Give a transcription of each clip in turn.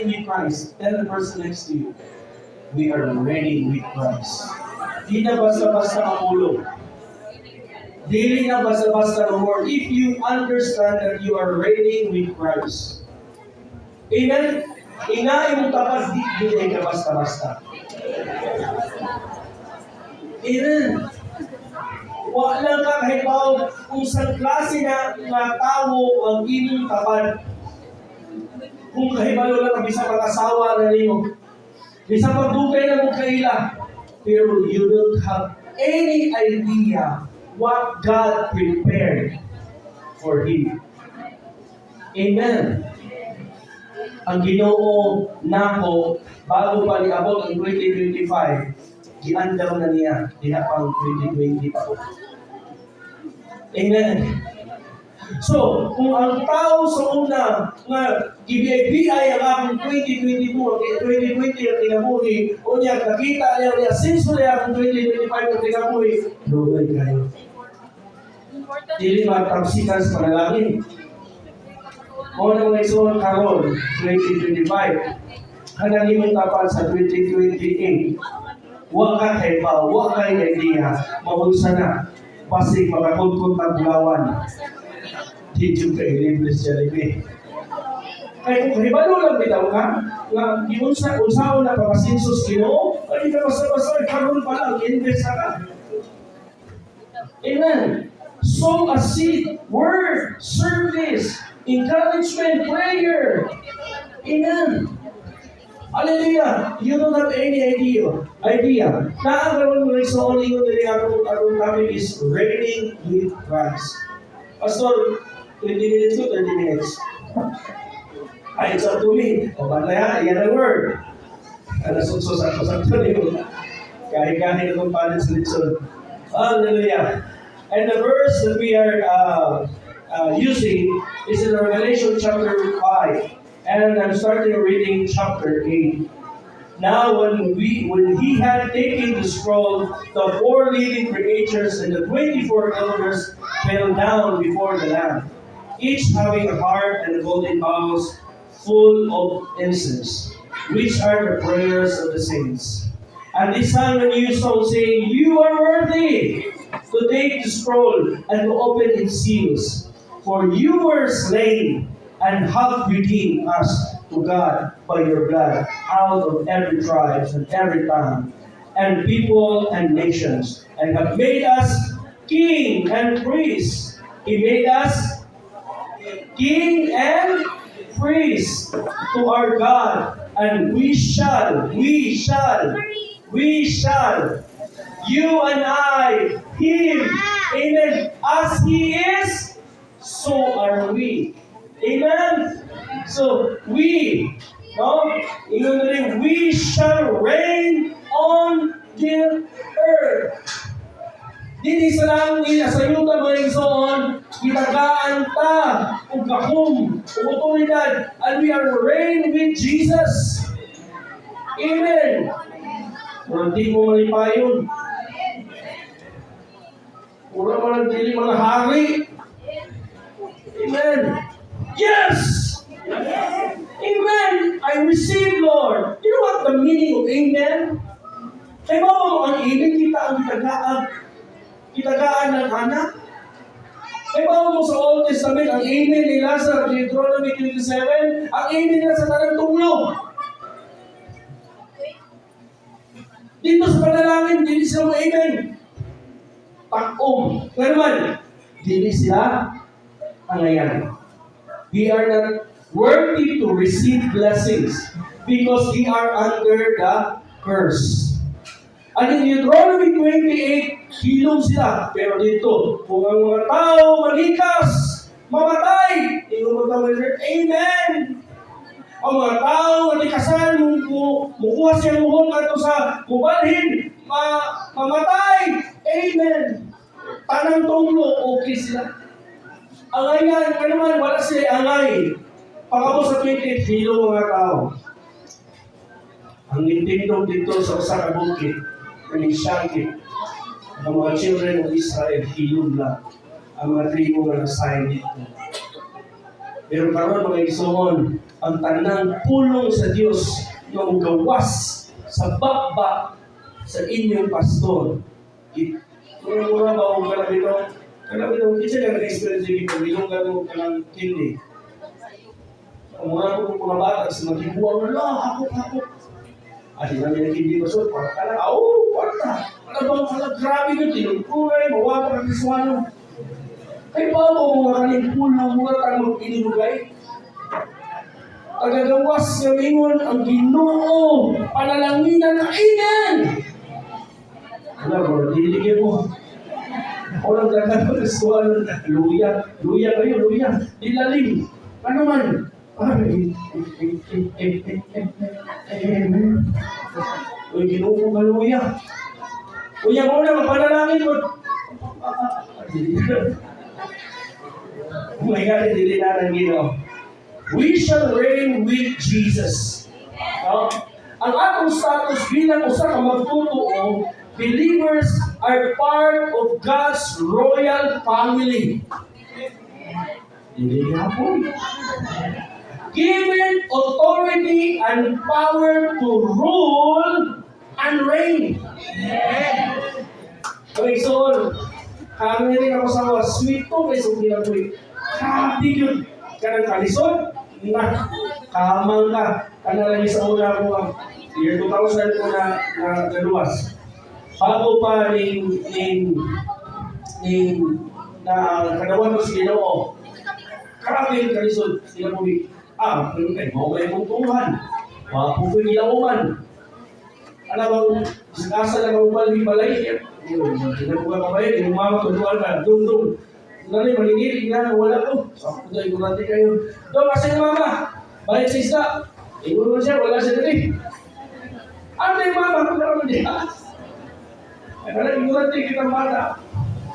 with Christ. Tell the person next to you, we are reigning with Christ. Di na basta-basta mamulong. Dili na basta-basta no more. If you understand that you are reigning with Christ. Amen? Inaay mo tapas, di ka basta-basta. Amen? Wala ka kahibaw kung sa klase na tao ang inyong tapat. Kung kahibaw lang bisa pag-asawa na ninyo. Bisa pagdugay na mong kaila. Pero you don't have any idea what God prepared for him. Amen. Ang Ginoo nako bago pa niabot ang 2025, giandaw na niya, di na pang 2020 pa po. Amen. So, kung ang tao sa una nga GBIPI ang akong 2022, ang 2020 ang kinabuhi, o niya nakita niya since niya akong 2025 ang kinabuhi, lugay kayo. Dili matapsikan sa panalangin. O nang naisuon karon 2025, kanang imong tapan sa 2028, wa ka kay ba, wa kay idea, mahulsa na, pasig makakudkod ng bulawan. Di juga libre siya libre. Kaya kung hibalo lang bitaw ka, nga yun sa unsaon na papasinsos Ginoo, ay ka basta-basta karon pa lang, invest ka. Amen. Sow a seed, word, service, encouragement, prayer. Amen. Hallelujah. You don't have any idea. Naagawan mo rin sa only yun na akong topic is reigning with Christ. Pastor, 20 minutes to 30 minutes. Ay, it's up to me. O ba na yan ang word. Ano sakto niyo. Kahit itong panin sa litson. Hallelujah. And the verse that we are using is in Revelation chapter 5. And I'm starting reading chapter 8. Now when he had taken the scroll, the 4 living creatures and the 24 elders fell down before the Lamb, each having a harp and golden bowls full of incense, which are the prayers of the saints. And they sang a new song, saying, "You are worthy to take the scroll and to open its seals, for you were slain and have redeemed us to God by your blood out of every tribe and every tongue and people and nations, and have made us king and priest." He made us king and priest to our God, and we shall, you and I, him, amen, as he is, so are we. Amen? So, we shall reign on the earth. Dili sa lang inasayutan mga igsoon, kitagaan ta, ug kahum, ug otoridad, and we are reign with Jesus. Amen. Kung di mo malipayon, wala man ang dili mga hari. Amen. Yes! Amen! I receive, Lord. You know what the meaning of amen? Kaya ba mo ang amen, kita ang kitagaan ng anak? Kaya ba mo sa Old Testament, ang amen nila sa Deuteronomy 27, ang amen nila sa tanang tunglo. Dito sa panalangin, dili sila mo amen. Takom. Kaya naman, dili sila angayan. We are not worthy to receive blessings because we are under the curse. And in Deuteronomy 28, hilong sila. Pero dito, kung ang mga tao malikas, mamatay, amen. Ang mga tao malikasan, mukuha siya muhong ato sa mubalhin, mamatay, amen. Tanang tunglo, okay sila. Angayan, naman, wala sila angay. Pagkabo sa 28, hilo mga tao. Ang nintindog dito sa usa ka bukid, ang Shakit, ang mga children of Israel, hilong lang. Ang mga tribo na nasahin dito. Pero karon mga igsoon, ang tanang pulong sa Dios nga gawas sa bakba sa inyong pastor. Mura ba ang kalabito? Kalabito, isa lang na-experience yung pagbilong gano'n ka ng kindi. Ang mga kong mga bata sa maghibuang, ako. At namin ang hindi masod, para ka lang, parta. Ano bang grabe ko, tinugkulay, mawapa ka kiswano. Kaya pa mo mga kaning pulong, mga tanong inilugay. Tagagawas ng ingon ang Ginoo, panalanginan na inan. Wala bro, diligyan mo. Walang gagawin sa suwan. Luya kayo. Dilalim. Ano man? Amen. Uy, Ginoo ko kaluya. Uy, ang una, mapanalangin ko. Oh my God, hindi na ng Ginoo. We shall reign with Jesus. Ang atong status bilang usa ka magtotoo, believers are part of God's royal family. Hindi nga po. Given authority and power to rule and reign. Okay, so, kami rin ako sa mga sweet to, may sumilang ko eh. Happy yun. Kanang kalisod, na kamang ka. Kanang sa una ko, year 2000 ko na naluwas. Bago pa na kanawan ko sa Ginoo. Karami kalisod sila po mo may puntuhan. Wapo ko ilauman. Alam mo, sa na kaubali balay. Sila po ka kabayan, yung mama ko duwal ka, dung. Nalay, malingilig na, wala ko. Saka po tayo kurante kayo. Doon, kasi mama, balik sa isla. Ingon mo siya, wala siya dali. Ano yung mama, kung naman niya? Kaya ignorante kitang bata.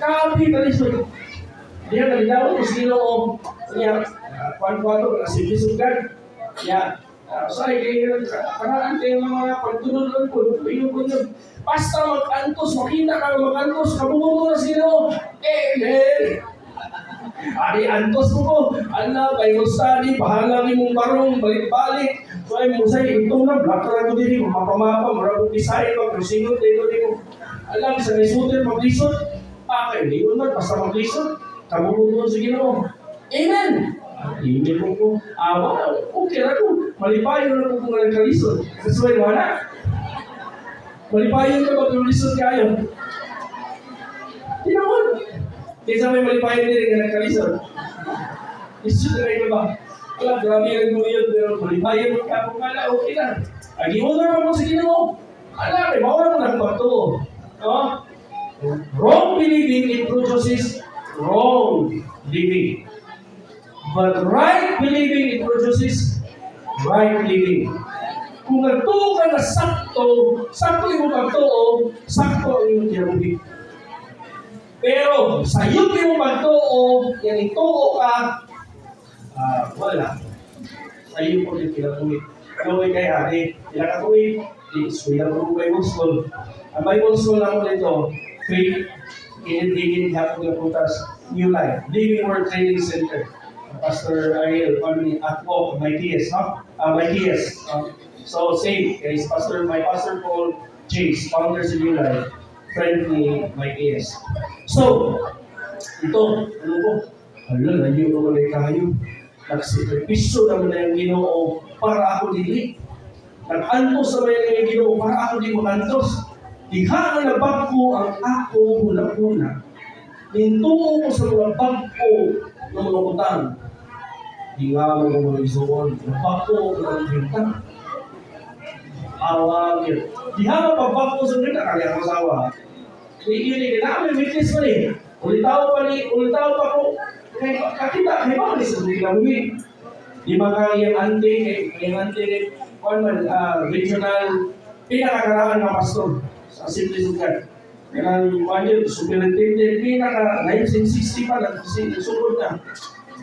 Kapi kalisod. Diya nalidaw ko sino o niya kwan-kwato na si Bisugan. Ya, sorry kayo karaan kayo mga pagtunod lang po. Basta mag-antos, makita ka mag-antos, kabungo na sino. Amen. Ari antos mo ko. Ala, Bible study, bahala ni mong barong, balik-balik. So ay mo say, itong na, black na ko dito, mapamapa, marabong bisaya, magkasingot, dito. Alam, sa nisutin, maglisod. Kayo, di mo na, basta maglisod. Kabungo sa Ginoo. Amen. Amen ko. Okay na ko. Malipayon na ko kung nagkalisod. Kasuway mo na. Malipayon ka ba kung lisod kayo? Tinawag. Kaysa may malipayon din na nagkalisod. Lisod na kayo ba? Wala, grabe yung yun. Pero malipayon ka kung kala, okay na. Agiwan na naman mo sa Ginoo. Ala, may bawal mo na pagtuo. Wrong believing, it produces wrong living. But right believing, it produces right living. Kung nagtuo ka na sakto yung pagtuo, sakto ang iyong tiyabugin. Pero sa iyong yung pagtuo, yan ituo ka, wala. Sa iyong po yung pinatuwid. Kaway kaya, pinakatuwid, iswila ko kung Bible School. Ang Bible School naman ito, faith, Inigin hapon ng putas, New Life, Living Word Training Center. Pastor Ariel, Akbo, my TS, no? My TS. So, same, guys, my Pastor Paul Chase, founder sa New Life, friend ni my TS. So, ito, ano ko? Layo ko ulit tayo. Nagsakripisyo naman na yung Ginoo para ako dili. Nag-antos sa may Ginoo para ako di makantos. Diha na nabagko ang ako hula-hula. Nintuo ko sa mga bagko ng mga utang. Diha mo ng mga isuon. Nabagko ng bintang. Awag yun. Diha mo pagbagko sa bintang. Kali ang masawa. Hindi namin witness pa rin. Ulitaw pa ko. Kakita, may mga rin sa bintang. Di ba kaya yung ante, regional, pinakakaraan na pastor. Sa simple lugar. Kaya yung superintendent, pinaka 1960 pa lang, sunod na.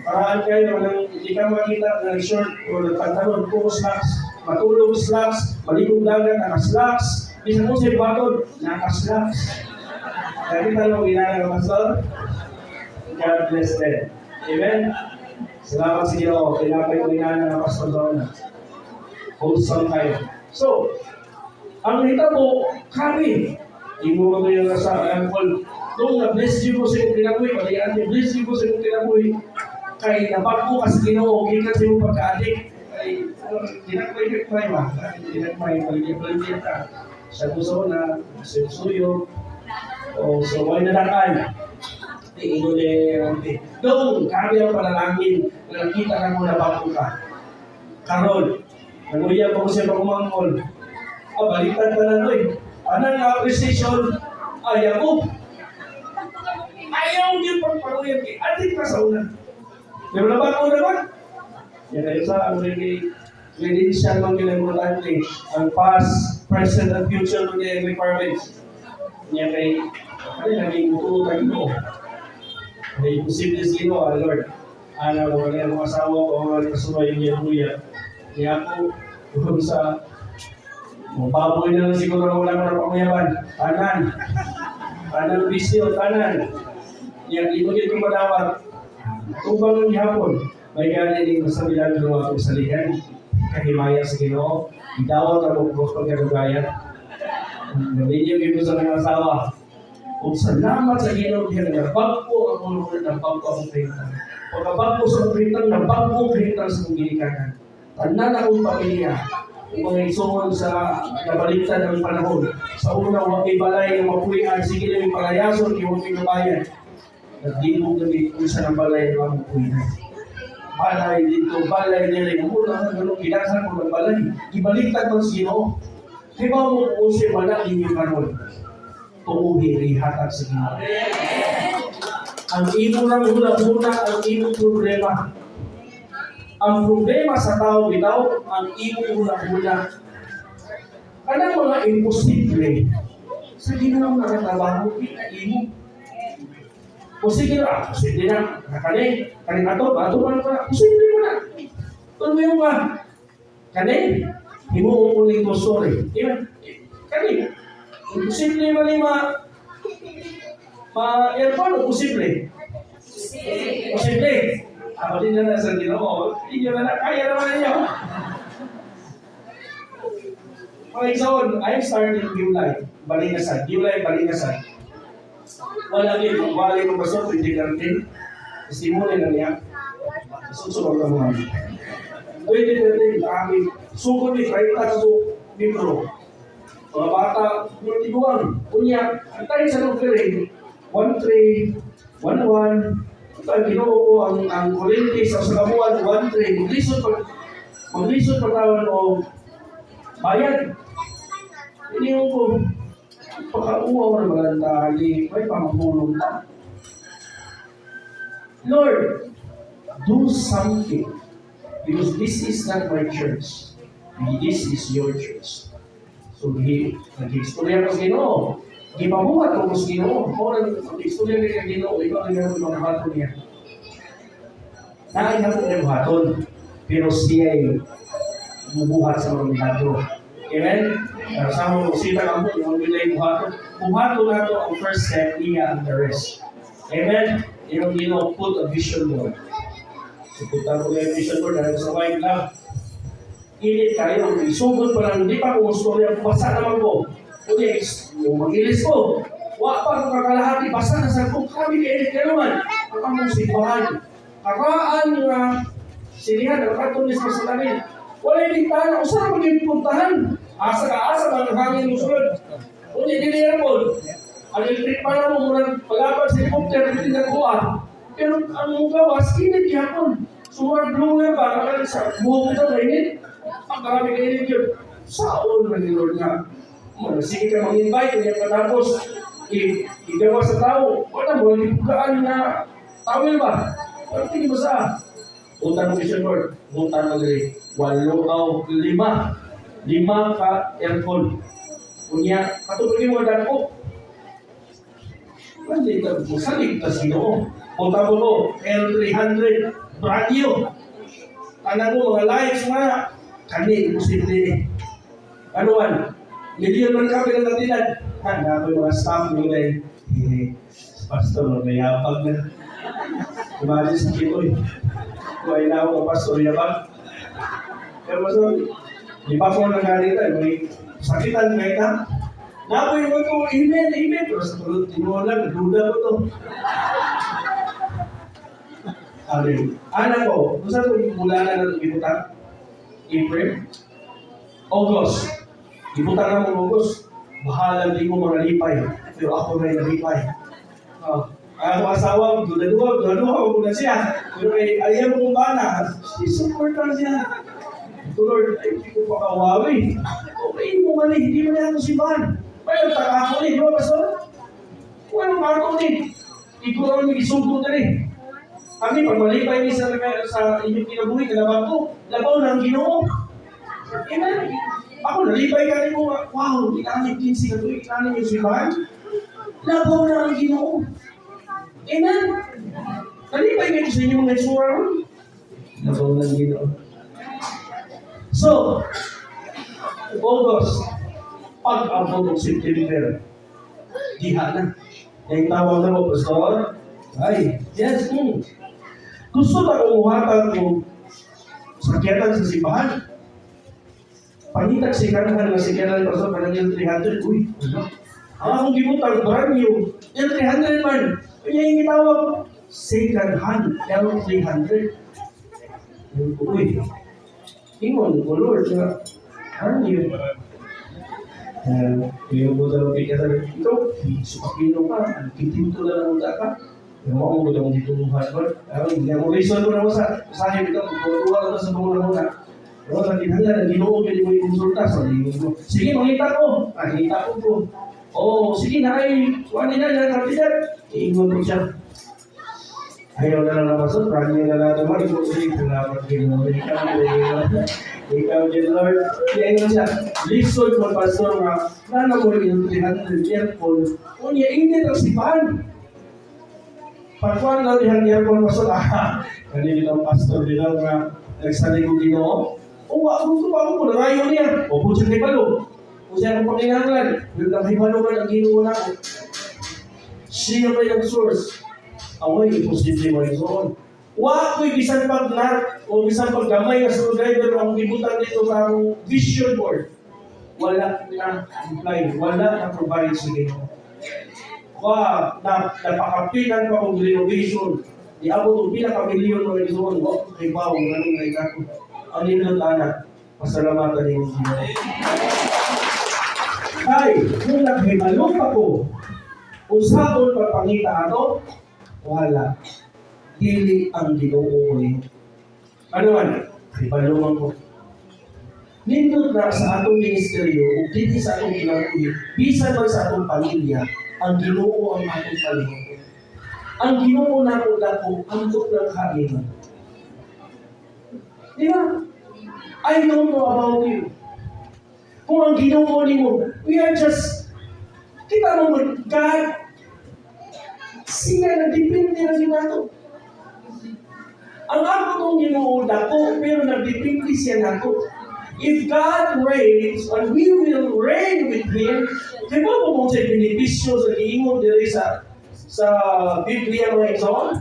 Paraan kayo, hindi ka makita ng short o ng pantalon, puro slacks, matulog slacks, maligong dagat, naka-slacks, bisa mo sa batod, naka-slacks. Kaya kita nung ginagawa ng pastor, God bless them. Amen? Salamat sa Ginoo. Pinapay ko inana ng Pastor Donna. Wholesome kayo. So, ang hitabo, kami. Imo mo yung nasa angkol. Nung na-bless you ko sa iyong kinabuhi, palihan niyo, bless you ko sa iyong kinabuhi, kay nabago ka sa Ginoo, gikan sa iyong pagka-adik. Kay, dinagmay ba? Dinagmay, paligyan ka. Sa gusto na, suyo, o so, wala na dakan. Doon, kami ang panalangin, nakita na mo na bago ka. Karol, nanguya pa ko siya pagumangkol. Baliktad pa na doy. Anong appreciation? Ayaw. Ayaw din pagpakuyan kay ating kasauna. Pero nabago naman. Yan kayo sa ang credential ng importante. Ang past, present, and future ng requirements. Yan kay naging ututag mo. May posible sino, Lord. Ano, kung ano ang asawa ko, kung ano kasumay yung kuya. Kaya ako, kung sa baboy na lang siguro na wala na panguyaban. Tanan bisyo, tanan. Yan, ito dito madawat. Tubang ng hapon, may gani din sa bilang ginawa ko sa ligan. Kahimaya sa Ginoo, idawat ako po sa pagkagayan. Nabinyo ko sa mga asawa. Kung salamat sa Ginoo, nabagpo ang ulo nabagpo akong printan. Pagkabagpo sa printan, nabagpo printan sa kong ginikanan. Tanan akong pamilya, mga isungon sa nabaliktad ng panahon. Sa una, huwag ibalay ng mapuyan, sige na yung palayason, huwag pinabayan. Nagdimog kami kung saan ang balay ng mapuyan. Balay dito, balay nila. Mula na ganun, kinaksan ko ng balay. Ibaliktad ng sino. Di ba mo kung siya wala yung kanon? Tumuhi, ihatag sa Ginoo. Ang imo lang hula-hula, ang imo problema. Ang problema sa tao bitaw, ang imo hula-hula. Kanang mga imposible, sa Ginoo nakatrabaho, imo. O sige na, posible na, kaning ato man ka, posible mo na. Kung mo yung kaning, imo ang uling ko story. Kaning, imposible man yung ma-aircon o posible? Posible. Ako din na sa Ginoo, hindi na kaya naman ninyo. For example, I'm starting July, Balingasan. Wala din, kung bali ko pasok, hindi kartin. Simula na niya. Susunod na mga. Pwede natin, kami, sugod ni Kaita sa Bibro. Mga bata, multiguan. Kunya, ang tayo sa nagkiring, 1-3, 1-1, ang Ginoo ko, ang kulintis, ang sagabuan, 1-3, maglisod pagtawan o bayad. Hindi ko, pagkauwa na maganda, may pamahulong na. Lord, do something. Because this is not my church. This is your church. So, nag-istorya ko sa Ginoo. Gipabuhat ko sa Ginoo. Nag-istorya ko sa Ginoo. Ikaw ang gano'n mga baton niya. Nakain ako ng baton. Pero siya ay bubuhat sa mga milagro. Amen? Sama mo, sila ka mo, yung bilay buhato. Buhato na ito ang first step, niya ang the rest. Amen? Yung Ginoo, put a vision board. So, puta ko yung vision board, dahil sa white lang. Init tayo, isugod pa lang, hindi pa kung storya, basa naman ko. Okay, mag-ilis ko. Wa pa kung kakalahati, basa na sa kung kami kainit ka naman. Kapag mong simbahan. Karaan nga, silihan, nakatulis pa sa lamin. Wala yung tingtahan, kung saan maging puntahan? Asa ang hangin mo sunod. Kung hindi mo, ang electric pa na mo, muna pag-apat sa helicopter, hindi nagkuha. Pero ang mong gawas, init yapon. Sumurag blue nga ba, nakalik sa buhok ito, kainit. Ang marami kainit yun. Saon na ni Lord nga. Sige ka mag-invite, kaya katapos, igawa sa tao. Wala mo, hindi bukaan na tawil ba? Wala tingin mo sa utang mo mission Lord, utang mo dali. 5 ka aircon. Kunya, katulogin mo dako. Hindi ka po sa ligtas Ginoo. Punta mo L300 radio. Ano mo mga lights mga kani posible. Ano man? Million man kami ng natinad. Na ako mga staff nila pastor na yapag na. Imagine sa kitoy. Kung ay nawa ko pastor yabang. Pero mas di ba ko nangarita, may sakitan kayo ka? Napoy mo ito, amen. Pero sa tulad, tinulang, duda ko ito. Amen. Anak ko, kung saan ito bulan na ibutan? April? August. Ibutan na mo August. Bahala di mo mga lipay. Pero ako na yung lipay. Ako asawa, duda-duda ko na siya. Pero ayaw kong bana, support lang siya. Ito Lord, ay hindi ko pakawawi. Okay mo man hindi mo na ako si Van. Pero taka ako di ba pastor? Kung ano ni? Ikaw ang isugo na rin. Kami, pag malipay ni sa inyong kinabuhi, kalaban ko, labaw ng Ginoo. Amen. Ako, nalipay ka rin mo, wow, ikanip 15 ka ito, ikanip yung sibahan. Labaw na ang Ginoo. Amen. Nalipay ka sa inyong mga isura ron. Labaw ng Ginoo. So, August, pag-abot ng September, diha na. Yung tawag na mo, pastor, ay, yes, gusto na umuhatag mo sakyanan sa simbahan. Pangitag sikanahan na sikyanan pa sa panangil 300. Uy, akong gibutang brand new. Yung 300 man. Kaya yung itawag second hand. Yung 300. Uy, ingon ko Lord na brand new. Yung mo daw kaya ito, supakino ka, kitinto na lang ka. Yung mga mo daw dito ng husband. Hindi mo reason ko na mo sa sahib ito. Tuwa ka sa mga muna. Pero sa kinahanglan, nag-inuog ka di mo i-consulta sa liwan mo. Sige, makita ko. Nakita ko. Sige na ay, kuha nila na kapitan. Iingon ko siya. Ayaw na lang naman sa brand niya na natin mo. Ikaw ko rin, salamat kayo. Ikaw din, Lord. Kaya nga siya, listen mo, pastor, nga, nana mo yung 300 aircon. Kung niya, hindi ang sipahan. Pagkuhan daw yung aircon, pastor, kanina ang pastor din daw nga, nagsanay ko Ginoo. Gusto pa ako, narayo niya. Po siya kay Balo. Po siya akong pakinanglan. Yung kay Balo ka, nag-Ginoo na ako. Siya pa yung source. Amoy, imposible mo rin. Ko'y bisan pag-nat o bisan pag-gamay na screwdriver ang gibutan dito sa vision board. Wala na imply, wala na provide sa Ginoo. Napakapilan pa kong renovation. Iabot ang pinaka-milyon ng renovation. Kay Bao, ganun na ikaw. Ang nilang anak, pasalamatan niyo ang Ginoo. Ay, kung naghimalong ako, kung sabon pagpangita ato, wala. Dili ang Ginoo niyo. Ano man? Ibalungan ko. Nindot na sa atong ministeryo, o dili sa atong kinabuhi, bisan man sa atong pamilya, ang Ginoo ang atong palihog. Ang Ginoo na ko dako, andot ng kain. Di ba? I don't know about you. Kung ang Ginoo niyo, we are just, kita mo, God, siya nagdepende na siya nato. Ang ako itong Ginoo dako, pero nagdepende siya nato. If God reigns, and we will reign with Him, di ba po mong sa benepisyo sa giingon diri sa Biblia mga ison?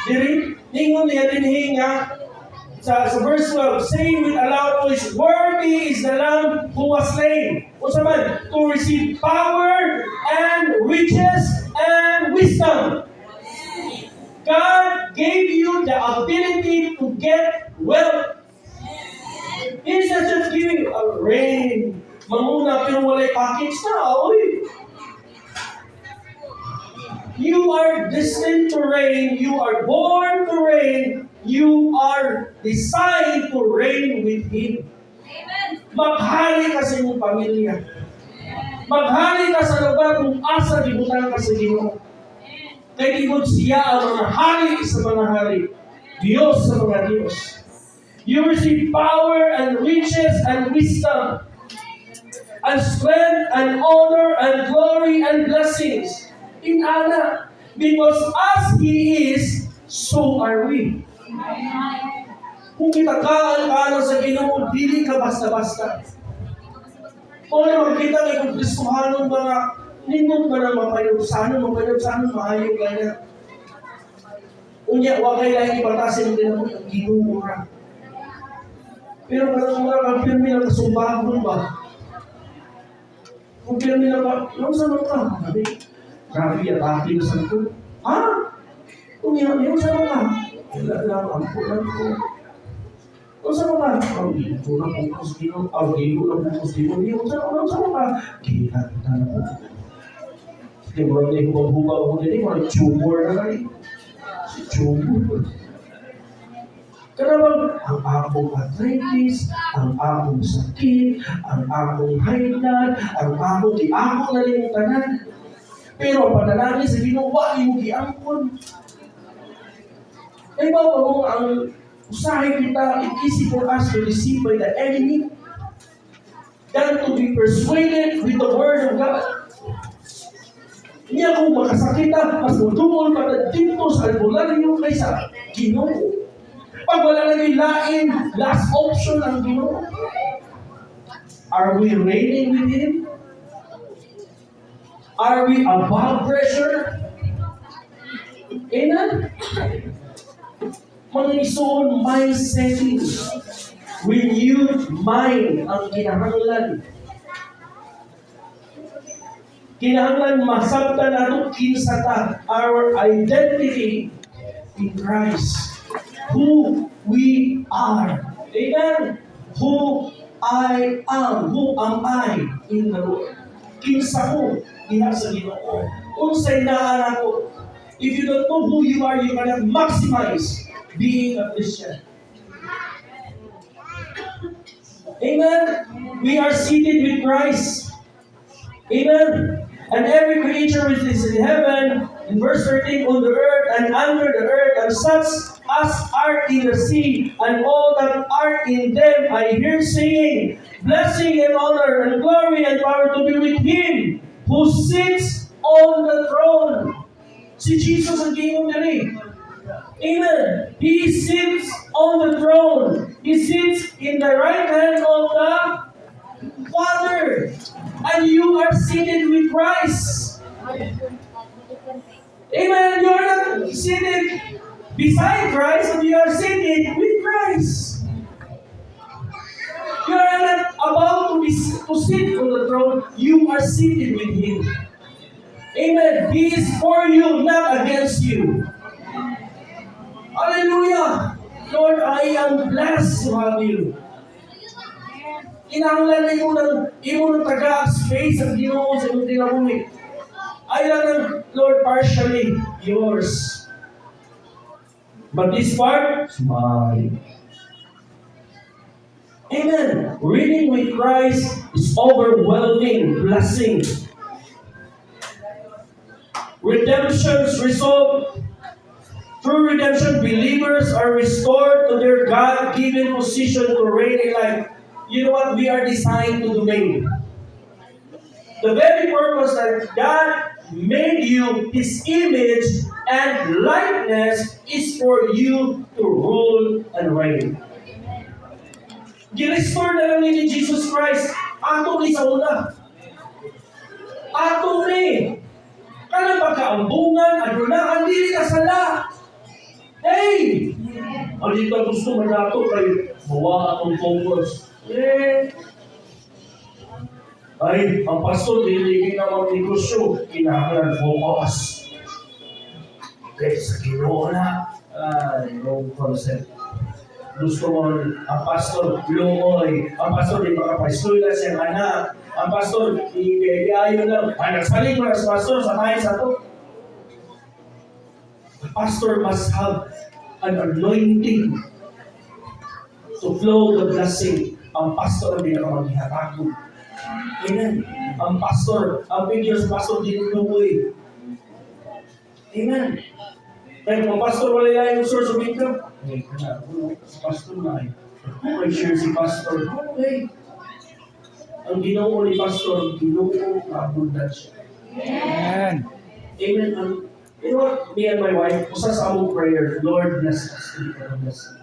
Diri, ingon niya din hinga sa verse 12, saying with a loud voice, worthy is the Lamb who was slain. O saman, to receive power and riches and wisdom. God gave you the ability to get wealth. He's not just giving you a rain. Manguna pero walay package na. Oy. You are destined to reign. You are born to reign. You are designed to reign with Him. Maghali ka sa iyong pamilya. Maghali ka sa lugar kung asa dibutan ka sa Ginoo. Kaya ikot siya ang mga hari sa mga hari. Diyos sa mga Diyos. You receive power and riches and wisdom and strength and honor and glory and blessings in Allah. Because as He is, so are we. Kung kita kaan sa Ginoo, dili ka basta-basta. Kung ano makikita kayo kung Kristohanon mga nindot ba na mapayog sa ano, maayo ka na. Unya, wakay lang ipatasin din ako ng Ginoo ra. Pero parang mga kampirmi na kasumbagon ba? Kung pirmi na ba, yung sanot ka? Sabi, grabe, atake na sanot ko. Ha? Unya, yung sanot ka? Wala lang, ampo lang ko. Kung sanot ka? Ang ginoo na bukos ginoo. Ang ginoo na bukos ginoo. Yung sanot ka? Kita kita na po. Kaya mo na yung huwag ko din, mga tumor na kayo. Si tumor. Karabang ang akong arthritis, ang akong sakit, ang akong high blood, ang akong giangkon na rin tanan. Pero panalangin sa ginawa, yung giangkon. Ay ba mo ang usahin kita, it easy for us to deceive by the enemy than to be persuaded with the word of God. Niya kung makasakit na, mas mudumol pa na dito sa albularyo kaysa Ginoo. Pag wala nang ilain, last option ang Ginoo. Are we reigning with Him? Are we above pressure? Amen? Mga isuon, mind setting. Renewed mind ang kinahanglan. Kinahanglan masabtan nato kinsa ta, our identity in Christ. Who we are. Amen? Who I am. Who am I in the Lord? Kinsa ko diha sa Ginoo. Unsay naa nako. If you don't know who you are, you cannot maximize being a Christian. Amen? We are seated with Christ. Amen? And every creature which is in heaven, in verse 13, on the earth and under the earth, and such as are in the sea, and all that are in them, I hear saying, blessing and honor and glory and power to be with Him who sits on the throne. Si Jesus ang Ginoo diri. Amen. He sits on the throne. He sits in the right hand of the Father. And you are seated with Christ. Amen. You are not seated beside Christ, but you are seated with Christ. You are not about to sit on the throne. You are seated with Him. Amen. He is for you, not against you. Hallelujah. Lord, I am blessed to have you. Kinahanglan na imo ng taga-space ang Ginoo sa imong kinabuhi. Ay lang ng Lord partially yours. But this part is mine. Amen. Reading with Christ is overwhelming blessing. Redemption's result. Through redemption, believers are restored to their God-given position to reign in life. You know what? We are designed to domain. The very purpose that God made you His image and likeness is for you to rule and reign. Girestore na lang ni Jesus Christ. Ato ni sa una. Ato ni. Kana pagkaambungan, adunahan, dili na sala. Hey! Ang dito gusto man nato kay mawa akong focus. Ay, ang pastor, hindi na mag-negosyo, kinahanglan focus. Kaya sa Ginoo na, wrong concept. Gusto mo, ang pastor, lumoy. Ang pastor, di makapaistoy na siyang anak. Ang pastor, iayon lang. Nagsaling mo na sa pastor, sa tayo sa to. The pastor must have an anointing to flow the blessing. Ang pastor hindi na maghihatagod. Amen. Ang pastor, ang figure sa pastor hindi lumoy. Amen. Kaya kung pastor wala yung source of income, sa pastor na ay. May share si pastor. Okay. Ang Ginoo ni pastor, Ginoo na abundant siya. Amen. Amen. You know what? Me and my wife, usa sa among prayer, Lord bless us. Bless us.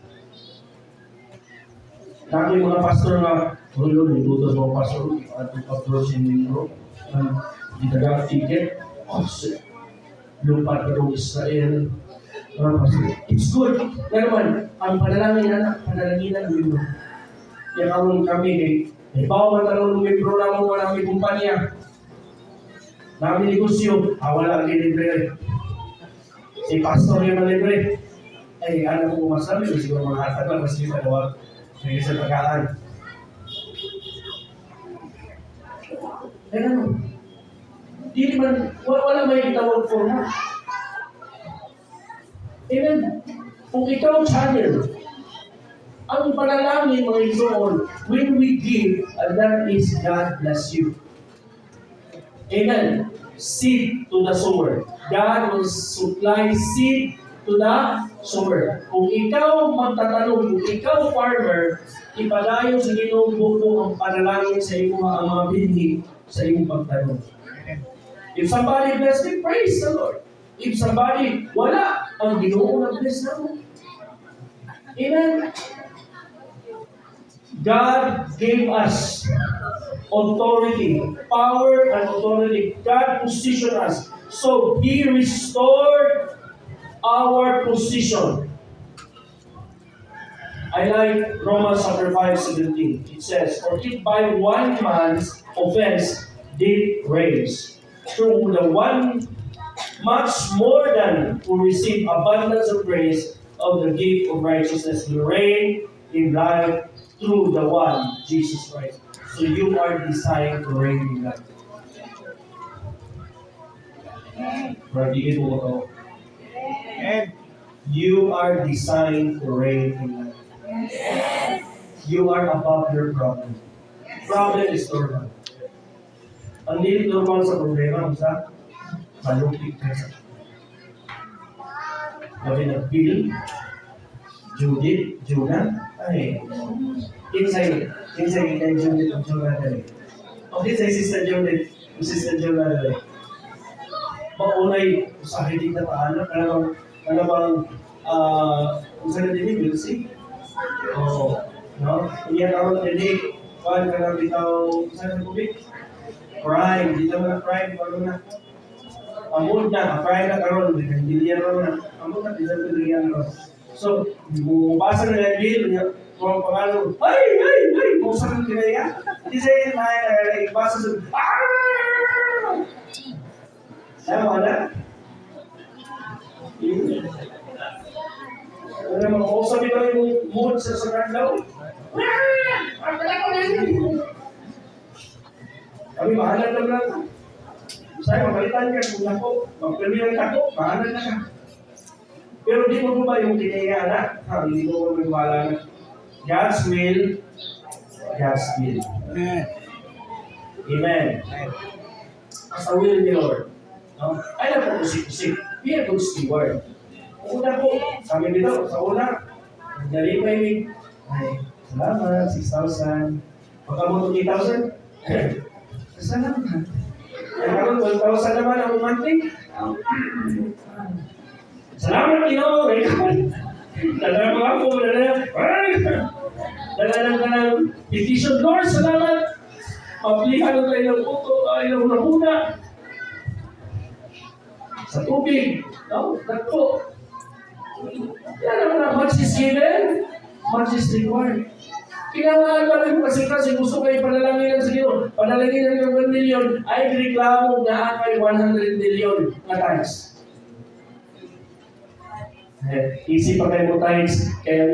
Dami mga pastor nga, Lord, ibutos mga pastor, at approach in Negro, itagang ticket, lupa pero Israel, It's good. Na naman, ang panalangin ng libro. Yan ang kami kay bawa man tanong ng libro na mo na may kumpanya. Namin negosyo, wala ang libre. Si pastor yung libre. Ay, ano ko masabi, siguro mga hatag lang, kasi yung dalawa, may isang tagaan. Kaya ano, di naman, wala may itawag forma. Amen. Kung ikaw channel, ang panalangin mga isoon, when we give, that is God bless you. Amen. Seed to the sower. God will supply seed to the sower. Kung ikaw magtatanong, kung ikaw farmer, ipadayon sa Ginoo buko ang panalangin sa iyong mga binhi sa iyong pagtanong. If somebody bless me, praise the Lord. If somebody wala, ang Ginoo nag-bless na mo. Amen. God gave us authority, power and authority. God positioned us. So He restored our position. I like Romans chapter 5:17. It says, "For if by one man's offense did reigns, through the one much more than who receive abundance of grace of the gift of righteousness will reign in life through the one, Jesus Christ." So you are designed to reign in life. Marigin mo ako. You are designed to reign in life. You are above your problem. Problem is normal. Ang hindi normal sa problema, sa malupit ka sa. Labi na Bill, Judith, Jonah, ay, inside kay Judith ang Jonah dali. O inside Sister Judith, Sister Jonah dali. Maunay, usahin din na paano, kanabang, usahin din ni Wilsie. O, no? Iyan ako din, kuhan ka lang bitaw, usahin ng kubik. Crime, dito mo na crime, bago na. Amod na, crime na karon, hindi yan na. Amod na, dito mo na. So, bumabasa na yung bill, kung pangalo, ay, kung saan kinaya, hindi sa'yo na, ibasa sa, Sama na? Ano naman, kung sabi ko yung mood sa sakadlaw, kami mahalan lang. Saya mabalitan ka kung ako, magpilihan ako, mahalan na ka. Pero di mo ba yung kinaya na? Hindi mo magwala na. God's will, God's will. Amen. As a will ni Lord. Ay na po kusik-kusik. Be a good steward. Una po, kami dito, sa una, nag-alipay ni, ay, salamat, 6,000. Pagkabuto 8,000? Salamat. Nakaroon, 1,000 naman ang monthly. Salamat, Ginoo. Salamat ako. Dala ng petition. Lord, salamat. Maplihan ang kayo ng puto, ayaw na muna. Sa tubig. No? Nagpo. Yan naman na, much is given, much is required. Kailangan pa rin kasi gusto kayo panalangin sa Ginoo. Panalangin ng 1 million, ay reklamo na kay 100 million na times. Easy pa kayo mo times, kaya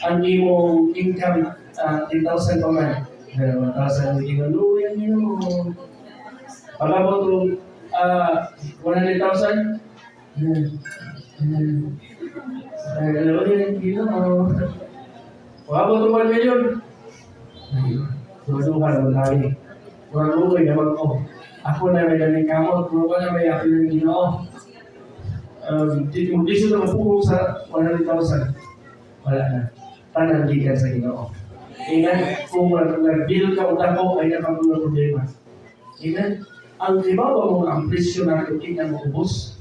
ang imong income, 10,000 pa man. 1,000 hindi na luyan nyo. Pagkabot to 100,000, alam mo yun, pagkabot to 1 million, tuwa-tuwa na lagi. Kurang-lugay naman ko. Ako na may daming kamot, puro ka na may ako ng Ginoo. Dito na mapukong sa 100,000. Wala na. Tanan gikan sa Ginoo. Amen? Kung nag-bill ka o dako, ay nakamulang problema. Amen? Ang ibabaw mo ang presyo na tuking na maubos.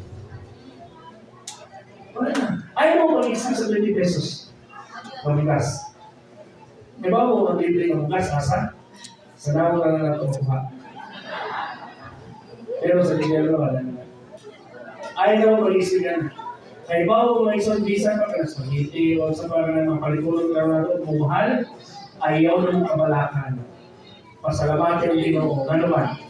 Wala na. Ayaw mo mag-isa sa 20 pesos. Magigas. Ibabaw mo ang libre ng gas, asa? Sa naman ka na natin makuha. Pero sa tingin mo, wala na. Ayaw mo mag-isip yan. Kaya bago mga isang bisan pa ka na spaghetti o sa parang ng mga palikulog lang na ito, kumuhal, ayaw ng kabalakan. Pasalamatin din ako. Ano ba?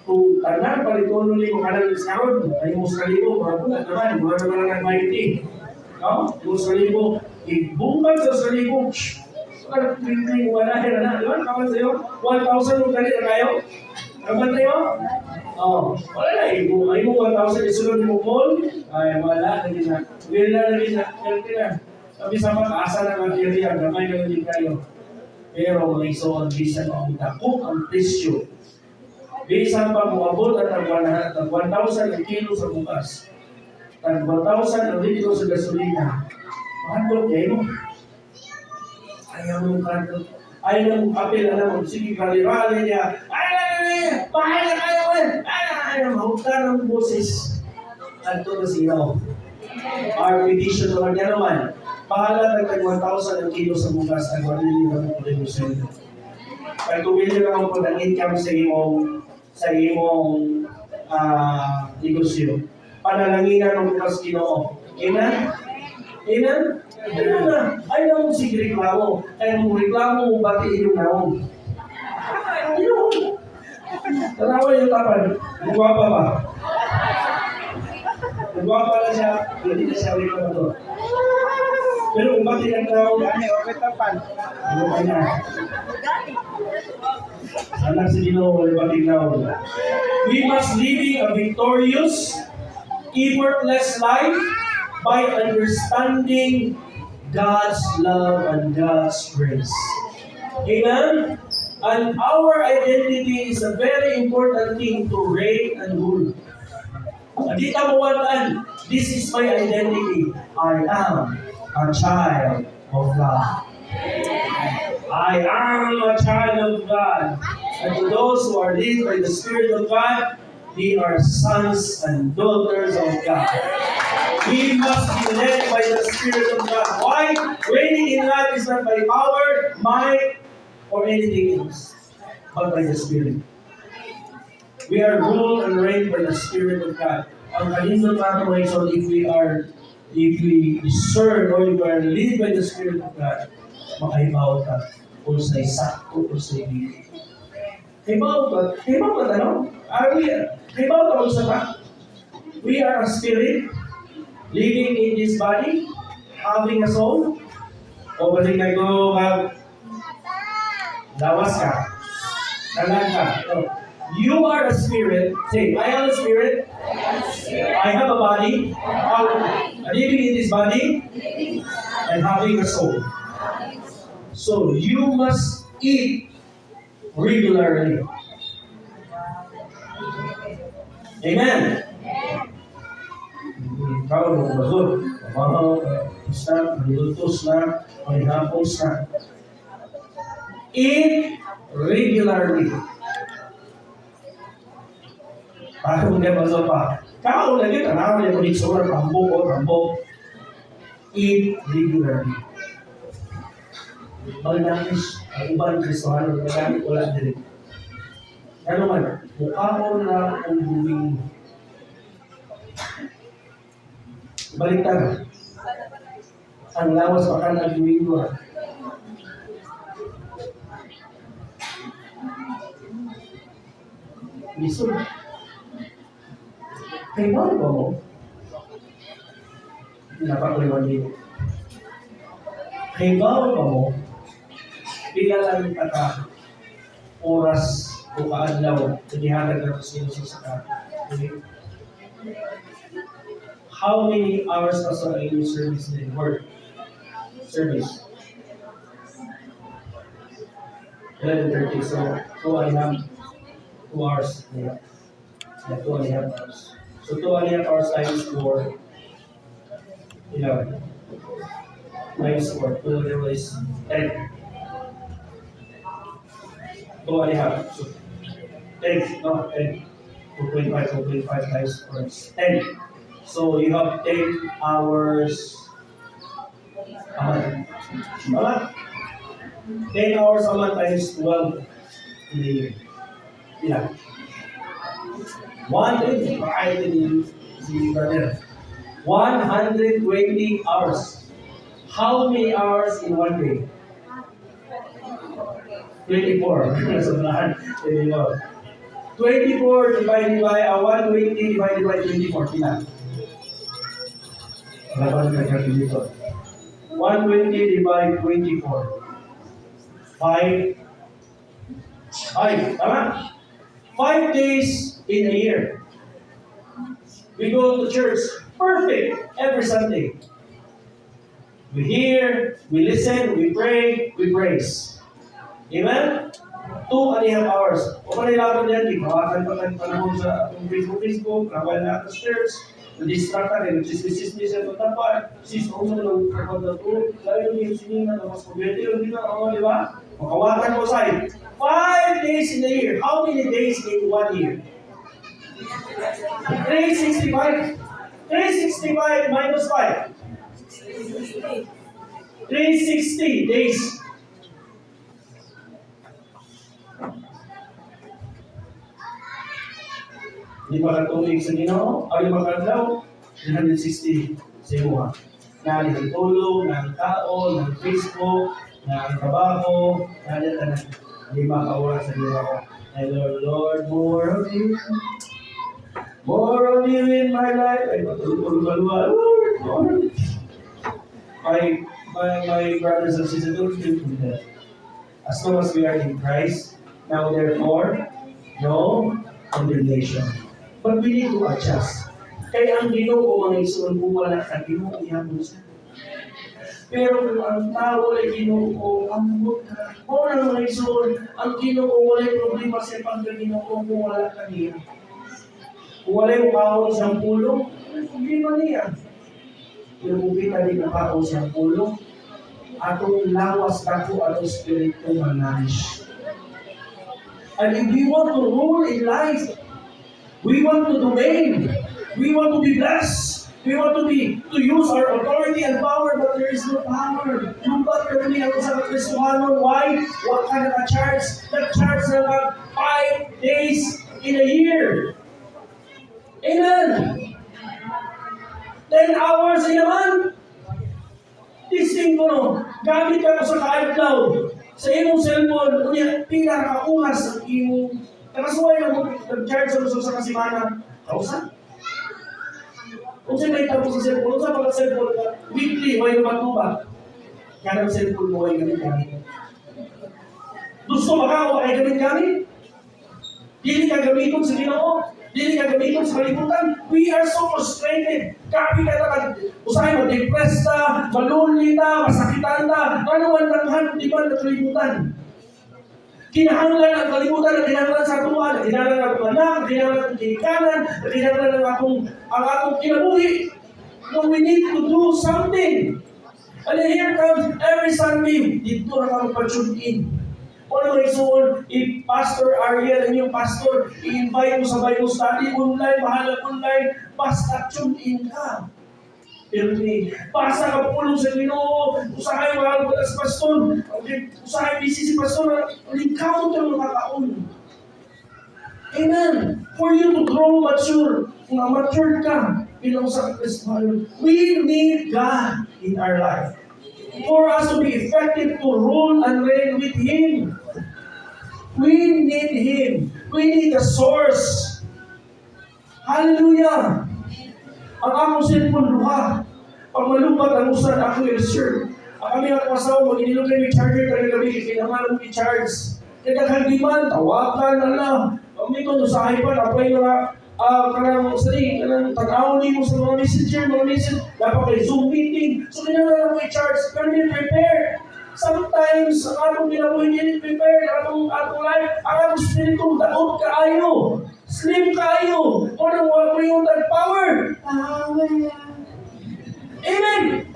Kung tanan palikulog din mo kanan ng sound, ay mo sa libo, mga bulat naman, mga naman ang mighty. No? Mo sa libo, ibungkat sa libo, parang kling-kling wala na. Di ba? Kaman sa'yo? 1,000 yung dali na kayo? Kaman sa'yo? Oo. Wala na. Ay mo 1,000 isunod mo mall? Ay wala. Lagi na. Wala lagi na. Lagi na. Sabi sa pag-asa ng material, gamay na din kayo. Pero mga iso ang bisan ang itakok ang presyo. Bisan pa muabot at ang 1,000 ang kilo sa bukas. At 1,000 ang litro sa gasolina. Mahal kayo. Ayaw mong kanto. Ayaw mong kapil, alam mo, sige, rali-rali niya. Ay, bahay na kayo, ayaw, mahukta ng boses. Kanto na sino. Our petition naman niya naman. Pahala ng 1,000 ang kilo sa bukas, ang 1 million ang production. Kaya kung bilhin naman po ng income sa imong negosyo, panalanginan ng bukas Ginoo. Amen? Amen? Ano na? Ay na mong sige reklamo. Kaya mong reklamo mong batiin yung naong. Yun. Tanawa yung tapan. Nagwapa ba? Nagwapa na siya. Hindi na siya reklamo. Pero kung batiin ang naong, okay tapan. Ano pa na? Anak si Ginoo, wala batiin naong. We must live a victorious, effortless life by understanding God's love and God's grace. Amen? And our identity is a very important thing to rate and rule. Hindi ka mawalaan. This is my identity. I am a child of God. I am a child of God. And to those who are led by the Spirit of God, they are sons and daughters of God. We must be led by the Spirit of God. Why? Reigning in God is not by power, might, or anything else, but by the Spirit. We are ruled and reigned by the Spirit of God. Ang kalindot natin mga iso, if we discern or if we are led by the Spirit of God, makaibaw ka kung sa'y sakto o sa'y hindi. Kaibaw ka? Kaibaw ka, ano? Kaibaw ka kung sa ka? We are a spirit, living in this body, having a soul. O balik na ito, lawas ka, nalan ka. So, you are a spirit. Say, I am a spirit. I have a body. Living in this body and having a soul. So, you must eat regularly. Amen. Ikaw mo bazod, mabahaw, snack, malutos na, mahihapong snack. Eat regularly. Para kung hindi bazod pa, kao lagi, tanaw niya kung iksura, rambok. Eat regularly. Malnakis, ang ibang Kristohano, magamit wala din. Ano man, mukha ko na ang buwing baliktad. Ang lawas pa ka nag-buwing mo. Listen. Kaya ba mo? Napakuliwan din. Kaya ba mo? Pilalan ka oras o kaadlaw tinihatag na sino sa kanya. How many hours pastor are you service in work? Service. 11:30. So 2.5 hours. Yeah. 2.5 hours. So 2.5 hours times 4. 11. Times 4. 2 is 10. 2.5. So 10. No, 10. 2.5 times 4 is 10. So you have 10 hours a month. Tama? 10 hours a month times 12 in the year. Ilan? 1 day, makain din si brother. 120 hours. How many hours in one day? 24. Sobrahan. 24 divided by 120 divided by 24. Pila? Wala ba nagkakalito? 120 divided 24. 5. Ay, tama? 5 days in a year. We go to church. Perfect. Every Sunday. We hear, we listen, we pray, we praise. Amen? 2.5 hours. O manilaban yan, ikawakan pa ng panahon sa Facebook, kawal na sa church, na-distract ka rin, nagsis-dismiss at matapal, sis-kung sa nang kapag na ito, lalo yung sinina na mas pabete, hindi na ako, di ba? Makawakan ko sa'yo. 5 days in a year. How many days in 1 year? 365. 365 minus 5. 360 days. Lima ka tuig sa Ginoo, o 5 ka adlaw, 360 sa imuha. Nagtulong, nagkaon, nag-Facebook, nagtrabaho, nagtana. 5 ka oras sa Ginoo. And Lord, more of you. More of you in my life. Ay, matulog Lord, Lord. My brothers and sisters, don't feel to that. As long as we are in Christ, now therefore, no condemnation. But we need to adjust. Kaya ang Ginoo mga isuon kung wala ka, Ginoo ihapon siya. Pero kung ang tao ay Ginoo, ambot ka. O na mga isuon, ang Ginoo wala problema sa pagka-Ginoo kung wala ka niya. Kung wala yung kaon siyang pulong, problema niya. Pero kung kita din ang kaon siyang pulong, atong lawas ako atong spirito manage. And if we want to rule in life, we want to domain, we want to be blessed, we want to use our authority and power, but there is no power. Lumpat kami ako sa Kristohanon. Why? What kind of a charge? That charge na lang 5 days in a year. Amen. 10 hours in a month. Testing ko, no? Gamit ka sa ka-iCloud. Sa imong cellphone, kunya, pila ka ungas ang imong nakasuway na mo, nag-charge sa kasimana. Kausan? Kung siya may tapos sa cellphone, kung sa mga cellphone ka, weekly, may matuba. Kaya ng cellphone mo ay gamit-gamit. Gusto ba ka o ay gamit-gamit? Dili ka gamiton sa Ginoo. Dili ka gamiton sa kalibutan. We are so frustrated. Kapi ka na, usahay ma-depressed ta, malunli ta, masakitan ta, ano man nanghan, di ba, na kalibutan. Kinahanglan ang kalibutan, kinahanglan sa tuwa, kinahanglan ang akong anak, kinahanglan ang kinikanan, kinahanglan ang akong kinabuhi. No, we need to do something. And then here comes every Sunday, dito na kami pa-tune in. Ano mo isuon, if Pastor Ariel and yung pastor, i-invite mo sa Bible study online, mahalang online, basta tune in ka. Pero basta ka pulong sa Ginoo, usahay mahal ko as pastor, usahay busy si pastor, lingkamot yung makakaon. Amen. For you to grow mature, kung mature ka, bilang sa Kristohanon, we need God in our life. For us to be effective to rule and reign with Him. We need Him. We need the source. Hallelujah! Ang akong cellphone luha. Pag malupat ang usan ako i-reserve. Ang kami ang kasawa, mag-inilog kayo i-charger ka gabi, kinamalang i-charge. Nagkakaliman, tawakan, kami ito, sa iPad, apply mga kanang tag-awon mo sa mga messenger, dapat kayo Zoom meeting. So, kinala mo i-charge, pero hindi prepare. Sometimes, ang atong ginawa hindi prepare, ang atong life, ang atong spirito, daot kaayo, slim kaayo, o nang wala mo yung power. Amen. Amen.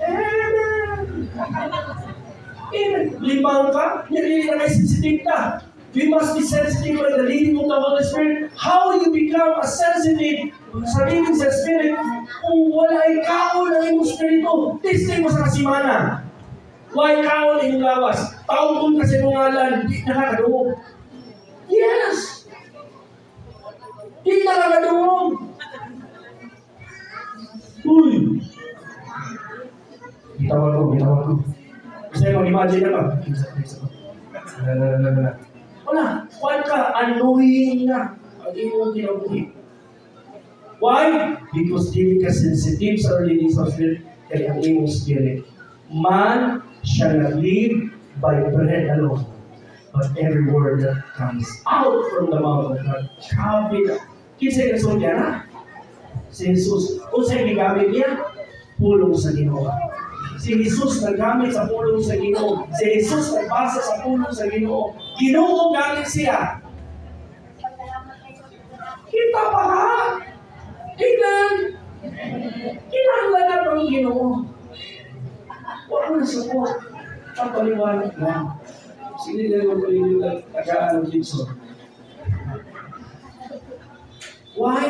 Amen. Limaw ka, hindi na kayo sensitive ka. We must be sensitive by the leading of the Holy Spirit. How you become a sensitive sa leading sa Spirit kung wala ikaon ang iyong Spirito? Testing mo sa kasimana. Why ikaon ang iyong lawas? Taong kasi mong ngalan, di nakakadungog. Yes! Di nakakadungog. Uy! na ba? Wala. Kuwan ka, annoying na. Ang iyong kinabuhi. Why? Because dili ka sensitive sa leadings of spirit kay ang iyong spirit. Man shall not live by bread alone, but every word that comes out from the mouth of God. Grabe na. Kinsa yung nasulya na? Si Jesus. Kung sa'yo gigamit niya, pulong sa Ginoo. Si Jesus naggamit sa pulong sa Ginoo. Si Jesus nagbasa sa pulong sa Ginoo. Ginoo gamit siya. Kita pa ha? Amen. Kinahanglan na ang Ginoo. Huwag mo na support. Papaliwanag lang. Sino na yung paliwanag tagaan ng Dixon? Why?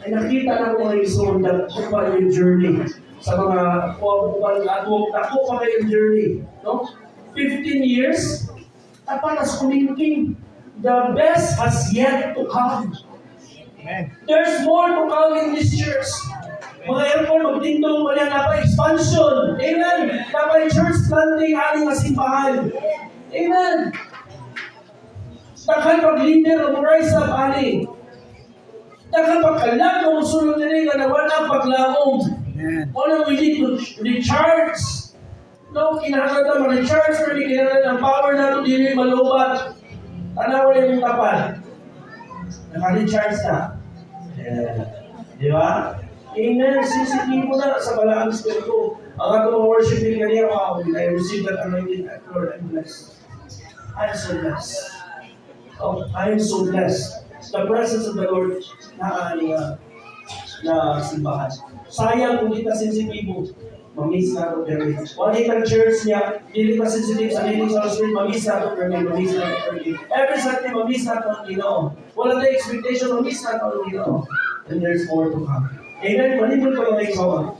Ay nakita na ko ngayon so that pa yung journey sa mga ako pa kayong journey. No? 15 years, tapatas kumingking. The best has yet to come. Amen. There's more to come in this church. Mga airport, magtindong wala na pa expansion. Amen. Dapat church planting aling simbahan. Amen. Takhan pag-leader o rise up aling. Takhan pagkalag o musulong nila na wala paglaong. Wala we need to recharge. No, kinahanglan na ma-recharge pero kinahanglan ng power na ito dili malubat. Tanaw yung tapal. Naka-recharge na. Di ba? Amen. Sisipin mo na sa balaang spirito. Ang atong worshiping kanina, wow, I receive that anointing. Lord, I'm blessed. I'm so blessed. Oh, I'm so blessed. The presence of the Lord na simbahan. Sayang kung kita sensitibo, mamiss na ito pero wala itang church niya, hindi ka sensitive sa leading sa Spirit, mamiss na ito pero mamiss na ito pero every Sunday, mamiss na ito ang Ginoo. Wala na expectation, mamiss na ito ang Ginoo. And there's more to come. Amen. Manipul ko lang ikaw.